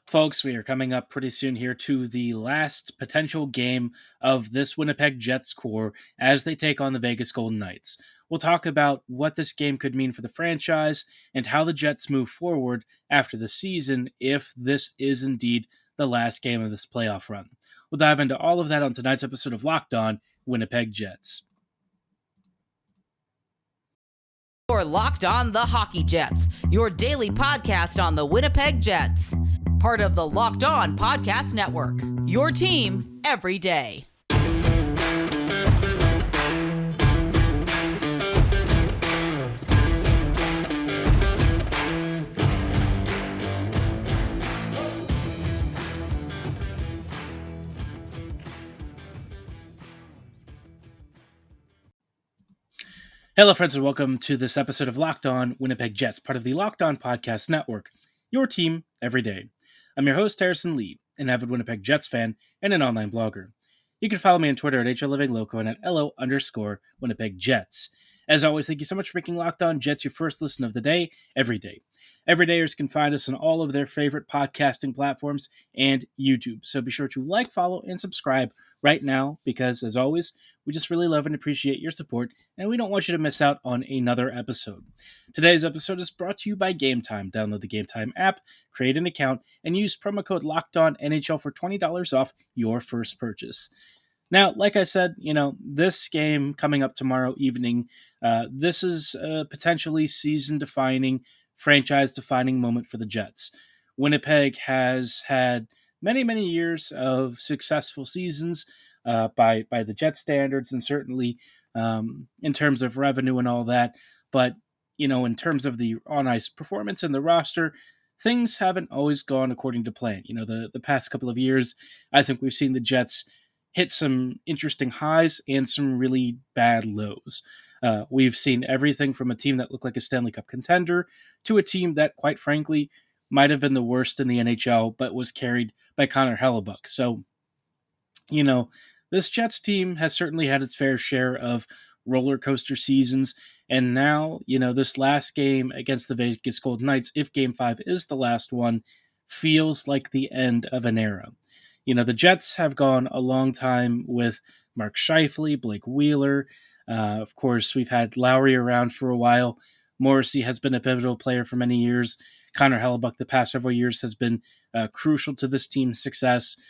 Folks, we are coming up pretty soon here to the last potential game of this Winnipeg Jets core as they take on the Vegas Golden Knights. We'll talk about what this game could mean for the franchise and how the Jets move forward after the season if this is indeed the last game of this playoff run. We'll dive into all of that on tonight's episode of Locked On Winnipeg Jets. You're Locked On the Hockey Jets, your daily podcast on the Winnipeg Jets. Part of the Locked On Podcast Network, your team every day. Hello, friends, and welcome to this episode of Locked On Winnipeg Jets, part of the Locked On Podcast Network, your team every day. I'm your host, Harrison Lee, an avid Winnipeg Jets fan and an online blogger. You can follow me on Twitter at HLivingLoco and at LO_Winnipeg Jets. As always, thank you so much for making Locked On Jets your first listen of the day, every day. Everydayers can find us on all of their favorite podcasting platforms and YouTube. So be sure to like, follow, and subscribe right now because, as always, we just really love and appreciate your support, and we don't want you to miss out on another episode. Today's episode is brought to you by Gametime. Download the Gametime app, create an account, and use promo code LOCKEDONNHL for $20 off your first purchase. Now, like I said, this game coming up tomorrow evening, this is a potentially season-defining, franchise-defining moment for the Jets. Winnipeg has had many, many years of successful seasons by the Jets standards, and certainly in terms of revenue and all that. But, in terms of the on-ice performance and the roster, things haven't always gone according to plan. The past couple of years, I think we've seen the Jets hit some interesting highs and some really bad lows. We've seen everything from a team that looked like a Stanley Cup contender to a team that, quite frankly, might have been the worst in the NHL, but was carried by Connor Hellebuyck. So, this Jets team has certainly had its fair share of roller coaster seasons. And now, this last game against the Vegas Golden Knights, if Game 5 is the last one, feels like the end of an era. The Jets have gone a long time with Mark Scheifele, Blake Wheeler. Of course, we've had Lowry around for a while. Morrissey has been a pivotal player for many years. Connor Hellebuyck the past several years has been crucial to this team's success.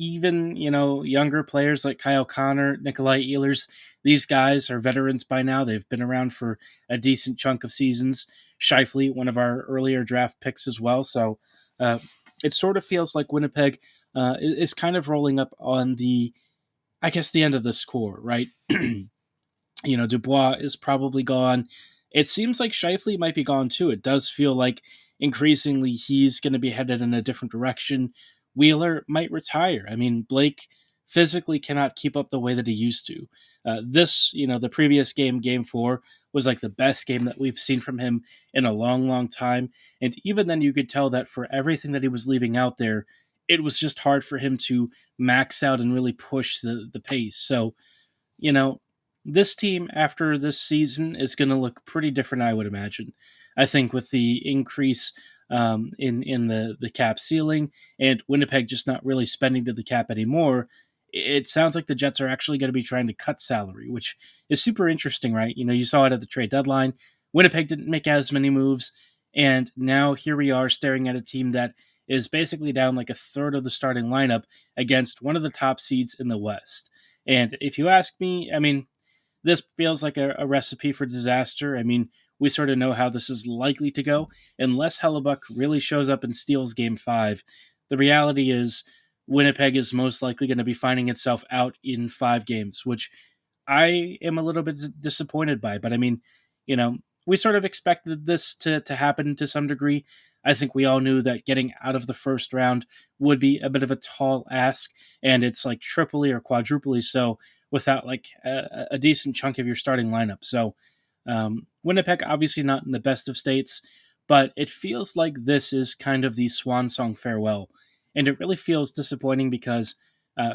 Even, younger players like Kyle Connor, Nikolai Ehlers, these guys are veterans by now. They've been around for a decent chunk of seasons. Scheifele, one of our earlier draft picks as well. So it sort of feels like Winnipeg is kind of rolling up on the end of this core, right? Dubois is probably gone. It seems like Scheifele might be gone too. It does feel like increasingly he's going to be headed in a different direction. Wheeler might retire. I mean, Blake physically cannot keep up the way that he used to. The previous game, Game 4, was like the best game that we've seen from him in a long, long time. And even then you could tell that for everything that he was leaving out there, it was just hard for him to max out and really push the pace. So, this team after this season is going to look pretty different, I would imagine. I think with the increase in the cap ceiling and Winnipeg just not really spending to the cap anymore, it sounds like the Jets are actually going to be trying to cut salary, which is super interesting, right? You saw it at the trade deadline. Winnipeg didn't make as many moves, and now here we are staring at a team that is basically down like a third of the starting lineup against one of the top seeds in the West. And if you ask me, this feels like a recipe for disaster. We sort of know how this is likely to go. Unless Hellebuyck really shows up and steals Game 5, the reality is Winnipeg is most likely going to be finding itself out in 5 games, which I am a little bit disappointed by. But we sort of expected this to happen to some degree. I think we all knew that getting out of the first round would be a bit of a tall ask, and it's like triply or quadruply so without like a decent chunk of your starting lineup. So Winnipeg obviously not in the best of states, but it feels like this is kind of the swan song farewell. And it really feels disappointing because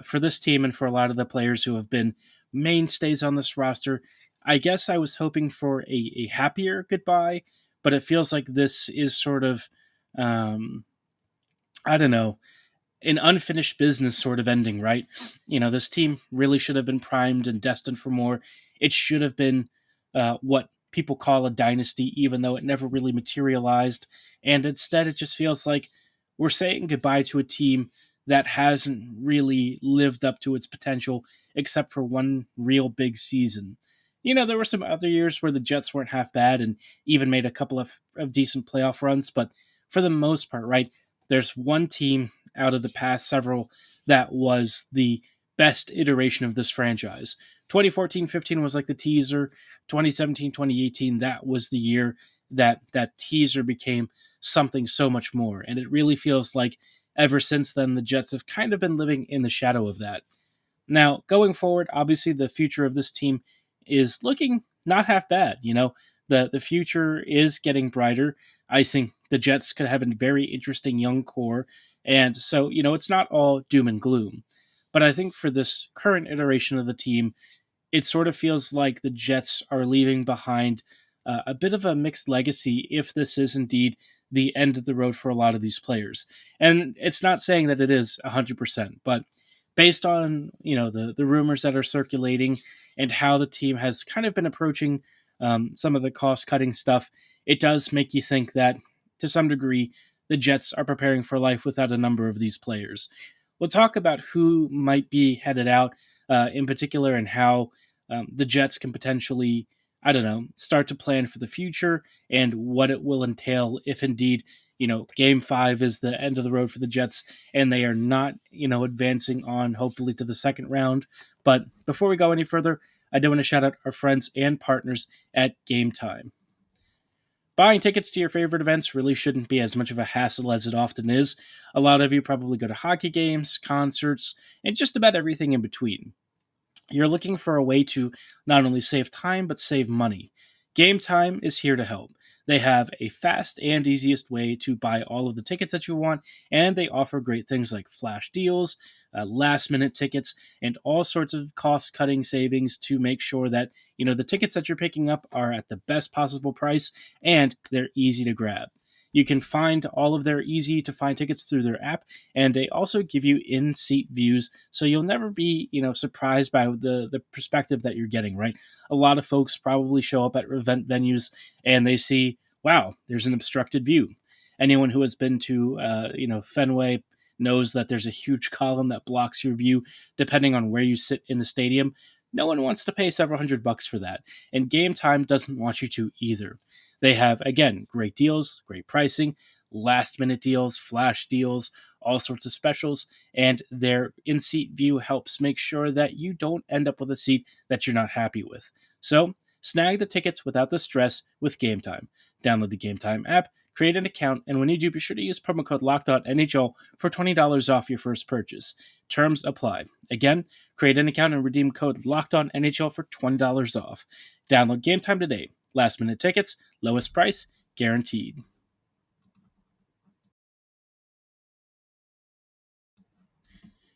for this team and for a lot of the players who have been mainstays on this roster, I guess I was hoping for a happier goodbye, but it feels like this is sort of I don't know, an unfinished business sort of ending, right? This team really should have been primed and destined for more. It should have been what people call a dynasty, even though it never really materialized. And instead, it just feels like we're saying goodbye to a team that hasn't really lived up to its potential, except for one real big season. There were some other years where the Jets weren't half bad and even made a couple of decent playoff runs, but for the most part, right, there's one team out of the past several that was the best iteration of this franchise. 2014-15 was like the teaser. 2017-2018, that was the year that teaser became something so much more. And it really feels like ever since then, the Jets have kind of been living in the shadow of that. Now, going forward, obviously the future of this team is looking not half bad. The future is getting brighter. I think the Jets could have a very interesting young core, and so it's not all doom and gloom. But I think for this current iteration of the team, it sort of feels like the Jets are leaving behind a bit of a mixed legacy if this is indeed the end of the road for a lot of these players. And it's not saying that it is 100%, but based on the rumors that are circulating and how the team has kind of been approaching some of the cost cutting stuff, it does make you think that to some degree the Jets are preparing for life without a number of these players. We'll talk about who might be headed out in particular and how the Jets can potentially, I don't know, start to plan for the future and what it will entail if indeed, game 5 is the end of the road for the Jets and they are not, advancing on hopefully to the second round. But before we go any further, I do want to shout out our friends and partners at Gametime. Buying tickets to your favorite events really shouldn't be as much of a hassle as it often is. A lot of you probably go to hockey games, concerts, and just about everything in between. You're looking for a way to not only save time, but save money. Gametime is here to help. They have a fast and easiest way to buy all of the tickets that you want, and they offer great things like flash deals, last minute tickets, and all sorts of cost cutting savings to make sure that the tickets that you're picking up are at the best possible price and they're easy to grab. You can find all of their easy to find tickets through their app, and they also give you in-seat views, so you'll never be, surprised by the perspective that you're getting, right? A lot of folks probably show up at event venues and they see, wow, there's an obstructed view. Anyone who has been to, Fenway knows that there's a huge column that blocks your view depending on where you sit in the stadium. No one wants to pay several $100 for that, and Gametime doesn't want you to either. They have, again, great deals, great pricing, last minute deals, flash deals, all sorts of specials, and their in seat view helps make sure that you don't end up with a seat that you're not happy with. So, snag the tickets without the stress with Gametime. Download the Gametime app, create an account, and when you do, be sure to use promo code LOCKEDONNHL for $20 off your first purchase. Terms apply. Again, create an account and redeem code LOCKEDONNHL for $20 off. Download Gametime today. Last minute tickets, lowest price, guaranteed.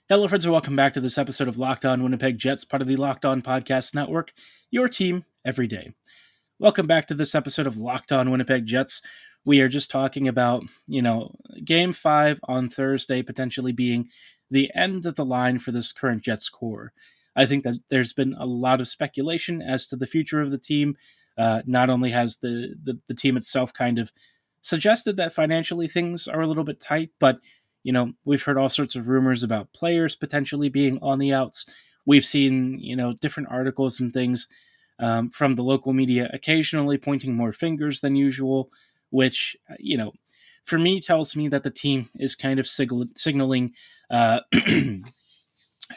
Hello, friends, and welcome back to this episode of Locked On Winnipeg Jets, part of the Locked On Podcast Network, your team every day. Welcome back to this episode of Locked On Winnipeg Jets. We are just talking about, Game 5 on Thursday potentially being the end of the line for this current Jets core. I think that there's been a lot of speculation as to the future of the team. Not only has the team itself kind of suggested that financially things are a little bit tight, but we've heard all sorts of rumors about players potentially being on the outs. We've seen different articles and things from the local media occasionally pointing more fingers than usual, which for me tells me that the team is kind of signaling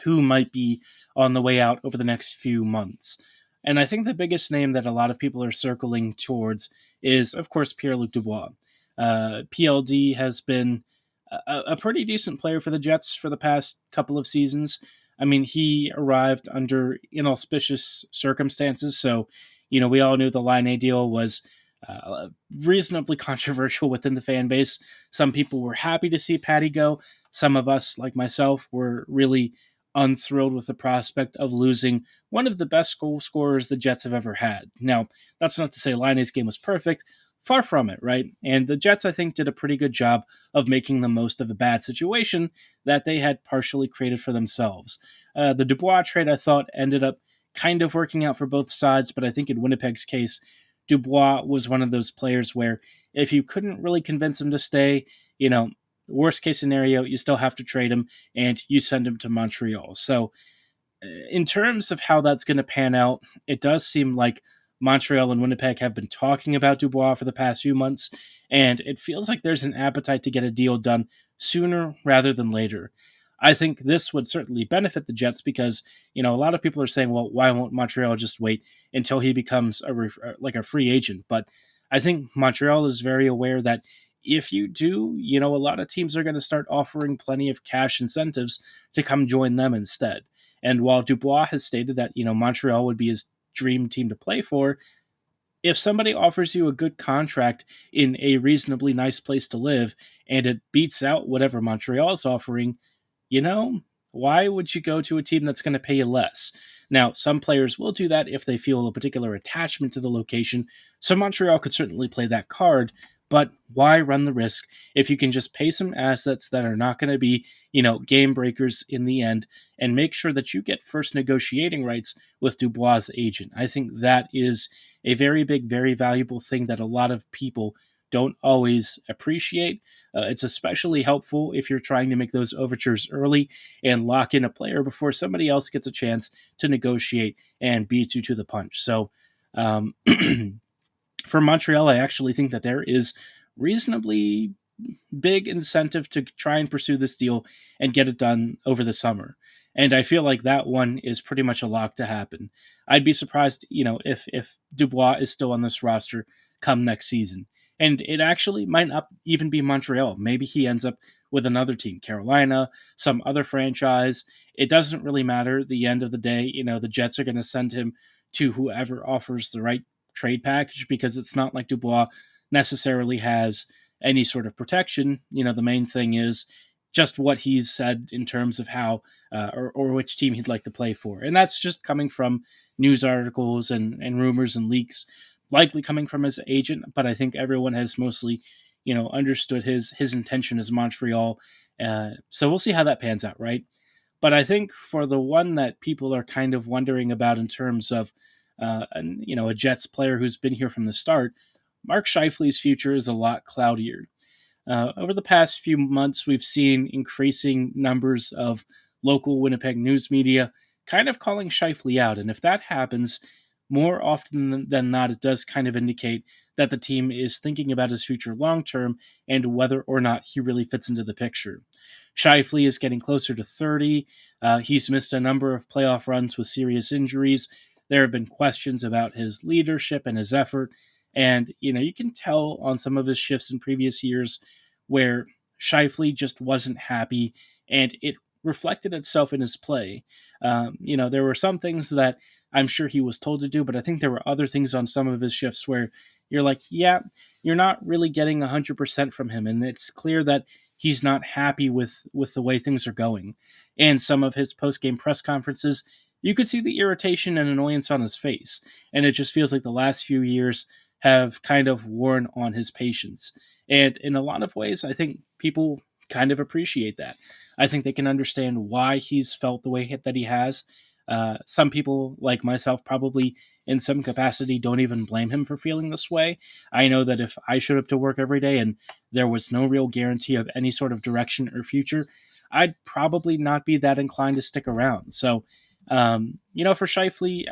who might be on the way out over the next few months. And I think the biggest name that a lot of people are circling towards is, of course, Pierre-Luc Dubois. PLD has been a pretty decent player for the Jets for the past couple of seasons. I mean, he arrived under inauspicious circumstances, so, we all knew the Line A deal was reasonably controversial within the fan base. Some people were happy to see Patty go. Some of us, like myself, were really unthrilled with the prospect of losing one of the best goal scorers the Jets have ever had. Now, that's not to say Line A's game was perfect, Far from it, right? And the Jets, I think, did a pretty good job of making the most of a bad situation that they had partially created for themselves. The Dubois trade, I thought, ended up kind of working out for both sides, but I think in Winnipeg's case, Dubois was one of those players where if you couldn't really convince him to stay, worst case scenario, you still have to trade him and you send him to Montreal. So in terms of how that's going to pan out, it does seem like Montreal and Winnipeg have been talking about Dubois for the past few months, and it feels like there's an appetite to get a deal done sooner rather than later. I think this would certainly benefit the Jets because, a lot of people are saying, well, why won't Montreal just wait until he becomes a free agent? But I think Montreal is very aware that if you do, a lot of teams are going to start offering plenty of cash incentives to come join them instead. And while Dubois has stated that, Montreal would be his dream team to play for, if somebody offers you a good contract in a reasonably nice place to live and it beats out whatever Montreal is offering, you know, why would you go to a team that's going to pay you less? Now, some players will do that if they feel a particular attachment to the location, so Montreal could certainly play that card, but why run the risk if you can just pay some assets that are not going to be, game breakers in the end and make sure that you get first negotiating rights with Dubois' agent? I think that is a very big, very valuable thing that a lot of people don't always appreciate. It's especially helpful if you're trying to make those overtures early and lock in a player before somebody else gets a chance to negotiate and beat you to the punch. So, um, for Montreal, I actually think that there is reasonably big incentive to try and pursue this deal and get it done over the summer. And I feel like that one is pretty much a lock to happen. I'd be surprised, if Dubois is still on this roster come next season. And it actually might not even be Montreal. Maybe he ends up with another team, Carolina, some other franchise. It doesn't really matter. The end of the day, the Jets are going to send him to whoever offers the right trade package because it's not like Dubois necessarily has any sort of protection. The main thing is just what he's said in terms of how or which team he'd like to play for. And that's just coming from news articles and rumors and leaks, likely coming from his agent. But I think everyone has mostly, understood his intention as Montreal. So we'll see how that pans out, right? But I think for the one that people are kind of wondering about in terms of, a Jets player who's been here from the start, Mark Scheifele's future is a lot cloudier. Over the past few months, we've seen increasing numbers of local Winnipeg news media kind of calling Scheifele out. And if that happens, more often than not, it does kind of indicate that the team is thinking about his future long term and whether or not he really fits into the picture. Scheifele is getting closer to 30. He's missed a number of playoff runs with serious injuries. There have been questions about his leadership and his effort. And, you can tell on some of his shifts in previous years where Scheifele just wasn't happy and it reflected itself in his play. There were some things that I'm sure he was told to do, but I think there were other things on some of his shifts where you're like, yeah, you're not really getting 100% from him. And it's clear that he's not happy with the way things are going. And some of his post-game press conferences, you could see the irritation and annoyance on his face. And it just feels like the last few years have kind of worn on his patience. And in a lot of ways, I think people kind of appreciate that. I think they can understand why he's felt the way that he has. Some people, like myself, probably in some capacity don't even blame him for feeling this way. I know that if I showed up to work every day and there was no real guarantee of any sort of direction or future, I'd probably not be that inclined to stick around. So, for Scheifele,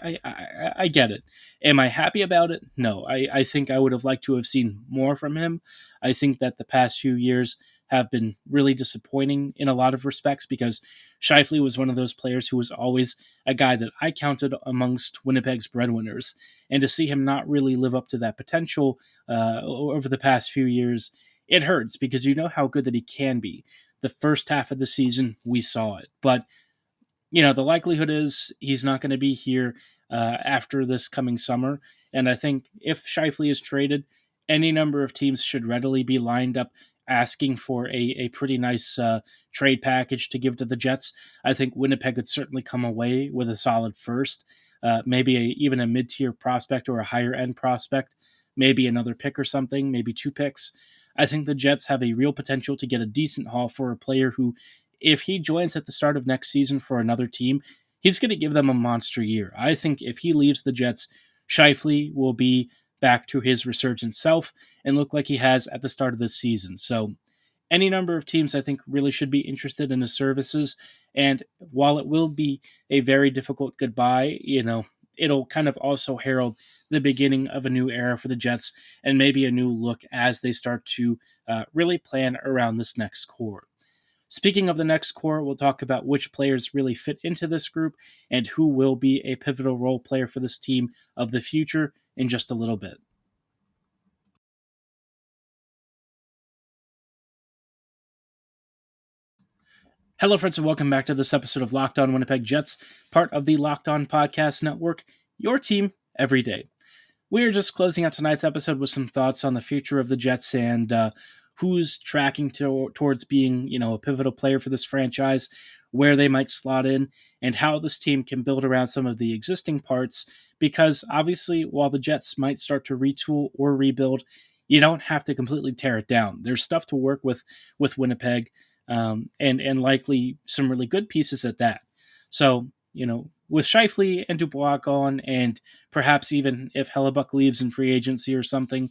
I get it. Am I happy about it? No. I think I would have liked to have seen more from him. I think that the past few years have been really disappointing in a lot of respects because Scheifele was one of those players who was always a guy that I counted amongst Winnipeg's breadwinners. And to see him not really live up to that potential over the past few years, it hurts because you know how good that he can be. The first half of the season, we saw it. But the likelihood is he's not going to be here after this coming summer. And I think if Scheifele is traded, any number of teams should readily be lined up asking for a pretty nice trade package to give to the Jets. I think Winnipeg could certainly come away with a solid first, maybe even a mid-tier prospect or a higher-end prospect. maybe another pick or something, maybe 2 picks. I think the Jets have a real potential to get a decent haul for a player who, if he joins at the start of next season for another team, he's going to give them a monster year. I think if he leaves the Jets, Scheifele will be back to his resurgent self and look like he has at the start of this season. So any number of teams I think really should be interested in his services. And while it will be a very difficult goodbye, it'll kind of also herald the beginning of a new era for the Jets and maybe a new look as they start to really plan around this next core. Speaking of the next core, we'll talk about which players really fit into this group and who will be a pivotal role player for this team of the future in just a little bit. Hello, friends, and welcome back to this episode of Locked On Winnipeg Jets, part of the Locked On Podcast Network, your team every day. We are just closing out tonight's episode with some thoughts on the future of the Jets and who's tracking towards being, a pivotal player for this franchise, where they might slot in, and how this team can build around some of the existing parts. Because obviously, while the Jets might start to retool or rebuild, you don't have to completely tear it down. There's stuff to work with Winnipeg, and likely some really good pieces at that. So, with Scheifele and Dubois gone, and perhaps even if Hellebuck leaves in free agency or something,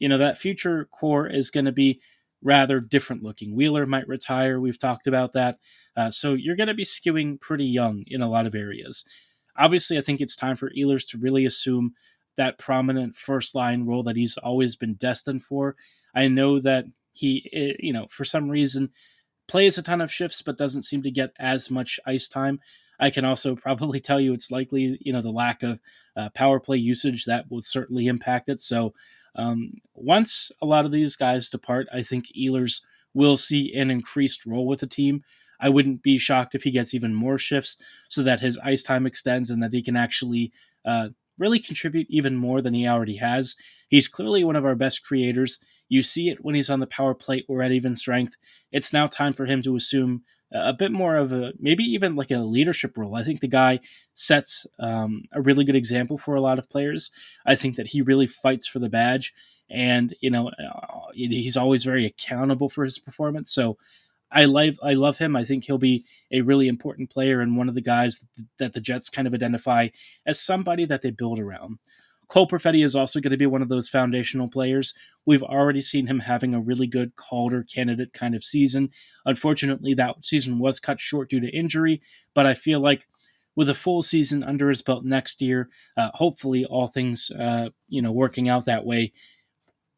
that future core is going to be rather different looking. Wheeler might retire. We've talked about that. So you're going to be skewing pretty young in a lot of areas. Obviously, I think it's time for Ehlers to really assume that prominent first line role that he's always been destined for. I know that he, for some reason, plays a ton of shifts, but doesn't seem to get as much ice time. I can also probably tell you it's likely, the lack of power play usage that will certainly impact it. So once a lot of these guys depart, I think Ehlers will see an increased role with the team. I wouldn't be shocked if he gets even more shifts so that his ice time extends and that he can actually really contribute even more than he already has. He's clearly one of our best creators. You see it when he's on the power play or at even strength. It's now time for him to assume a bit more of maybe even like a leadership role. I think the guy sets a really good example for a lot of players. I think that he really fights for the badge, and he's always very accountable for his performance. So I love him. I think he'll be a really important player and one of the guys that the Jets kind of identify as somebody that they build around. Cole Perfetti is also going to be one of those foundational players. We've already seen him having a really good Calder candidate kind of season. Unfortunately, that season was cut short due to injury, but I feel like with a full season under his belt next year, hopefully all things working out that way,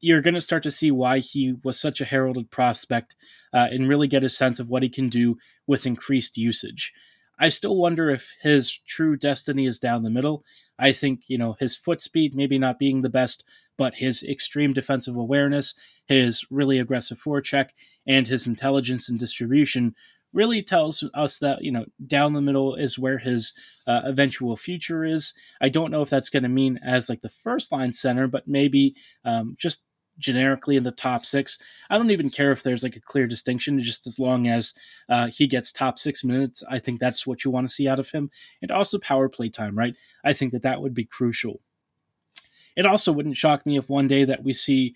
you're going to start to see why he was such a heralded prospect and really get a sense of what he can do with increased usage. I still wonder if his true destiny is down the middle. I think, his foot speed maybe not being the best, but his extreme defensive awareness, his really aggressive forecheck, and his intelligence and distribution really tells us that, down the middle is where his eventual future is. I don't know if that's going to mean as like the first line center, but maybe just generically in the top 6. I don't even care if there's like a clear distinction, just as long as he gets top 6 minutes. I think that's what you want to see out of him. And also power play time, right? I think that would be crucial. It also wouldn't shock me if one day that we see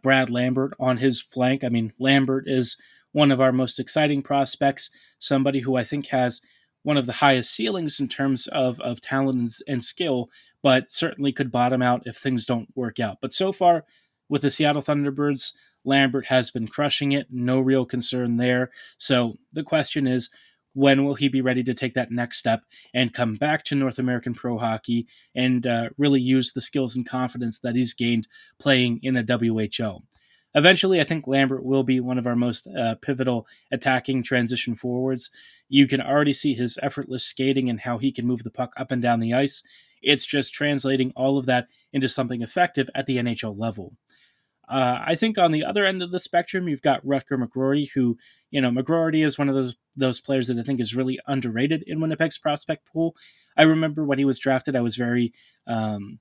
Brad Lambert on his flank. I mean, Lambert is one of our most exciting prospects, somebody who I think has one of the highest ceilings in terms of talent and skill, but certainly could bottom out if things don't work out. But so far, with the Seattle Thunderbirds, Lambert has been crushing it. No real concern there. So the question is, when will he be ready to take that next step and come back to North American pro hockey and really use the skills and confidence that he's gained playing in the WHL? Eventually, I think Lambert will be one of our most pivotal attacking transition forwards. You can already see his effortless skating and how he can move the puck up and down the ice. It's just translating all of that into something effective at the NHL level. I think on the other end of the spectrum, you've got Rutger McGroarty, who, McGroarty is one of those players that I think is really underrated in Winnipeg's prospect pool. I remember when he was drafted, I was very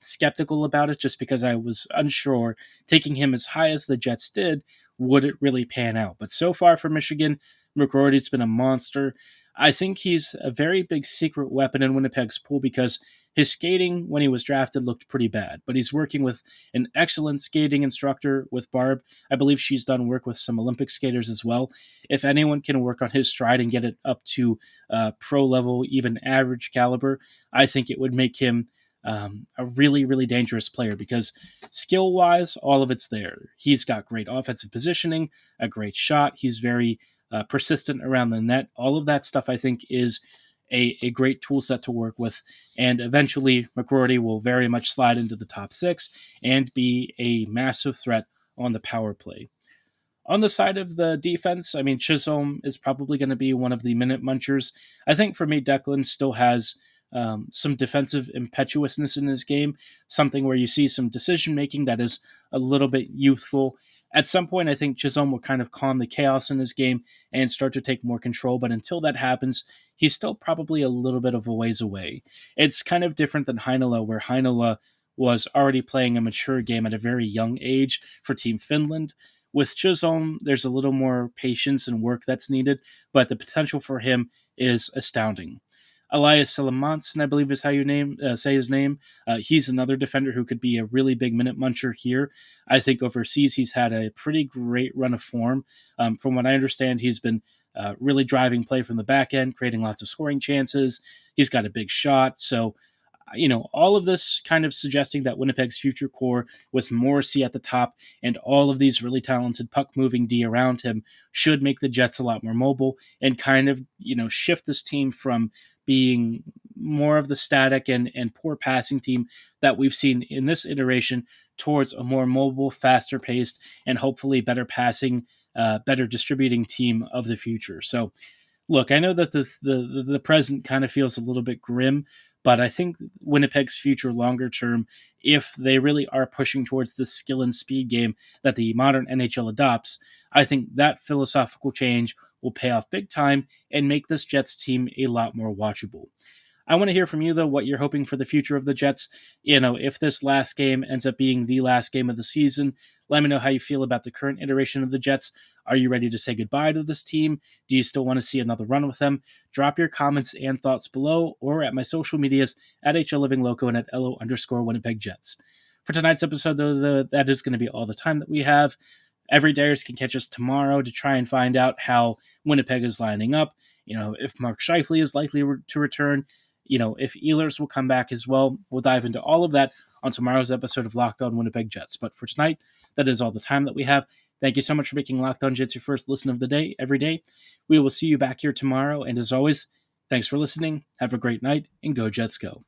skeptical about it just because I was unsure, taking him as high as the Jets did, would it really pan out? But so far for Michigan, McGroarty's been a monster. I think he's a very big secret weapon in Winnipeg's pool because His skating when he was drafted looked pretty bad, but he's working with an excellent skating instructor with Barb. I believe she's done work with some Olympic skaters as well. If anyone can work on his stride and get it up to pro level, even average caliber, I think it would make him a really, really dangerous player because skill wise, all of it's there. He's got great offensive positioning, a great shot. He's very persistent around the net. All of that stuff, I think, is a great tool set to work with. And eventually, McGroarty will very much slide into the top six and be a massive threat on the power play. On the side of the defense, I mean, Chisholm is probably going to be one of the minute munchers. I think for me, Declan still has some defensive impetuousness in his game, something where you see some decision making that is a little bit youthful. At some point, I think Chisholm will kind of calm the chaos in his game and start to take more control. But until that happens, he's still probably a little bit of a ways away. It's kind of different than Heinola, where Heinola was already playing a mature game at a very young age for Team Finland. With Chisholm, there's a little more patience and work that's needed, but the potential for him is astounding. Elias Salamanson, I believe is how you say his name. He's another defender who could be a really big minute muncher here. I think overseas he's had a pretty great run of form. From what I understand, he's been really driving play from the back end, creating lots of scoring chances. He's got a big shot. So, all of this kind of suggesting that Winnipeg's future core with Morrissey at the top and all of these really talented puck-moving D around him should make the Jets a lot more mobile and kind of, shift this team from being more of the static and poor passing team that we've seen in this iteration towards a more mobile, faster paced, and hopefully better passing, better distributing team of the future. So, look, I know that the present kind of feels a little bit grim, but I think Winnipeg's future longer term, if they really are pushing towards the skill and speed game that the modern NHL adopts, I think that philosophical change will pay off big time and make this Jets team a lot more watchable. I want to hear from you, though, what you're hoping for the future of the Jets. If this last game ends up being the last game of the season, let me know how you feel about the current iteration of the Jets. Are you ready to say goodbye to this team? Do you still want to see another run with them? Drop your comments and thoughts below or at my social medias at HLLivingLoco and at LO_Winnipeg Jets. For tonight's episode, though, that is going to be all the time that we have. Everydayers can catch us tomorrow to try and find out how Winnipeg is lining up. If Mark Scheifele is likely to return, if Ehlers will come back as well. We'll dive into all of that on tomorrow's episode of Locked On Winnipeg Jets. But for tonight, that is all the time that we have. Thank you so much for making Locked On Jets your first listen of the day every day. We will see you back here tomorrow. And as always, thanks for listening. Have a great night and go Jets go.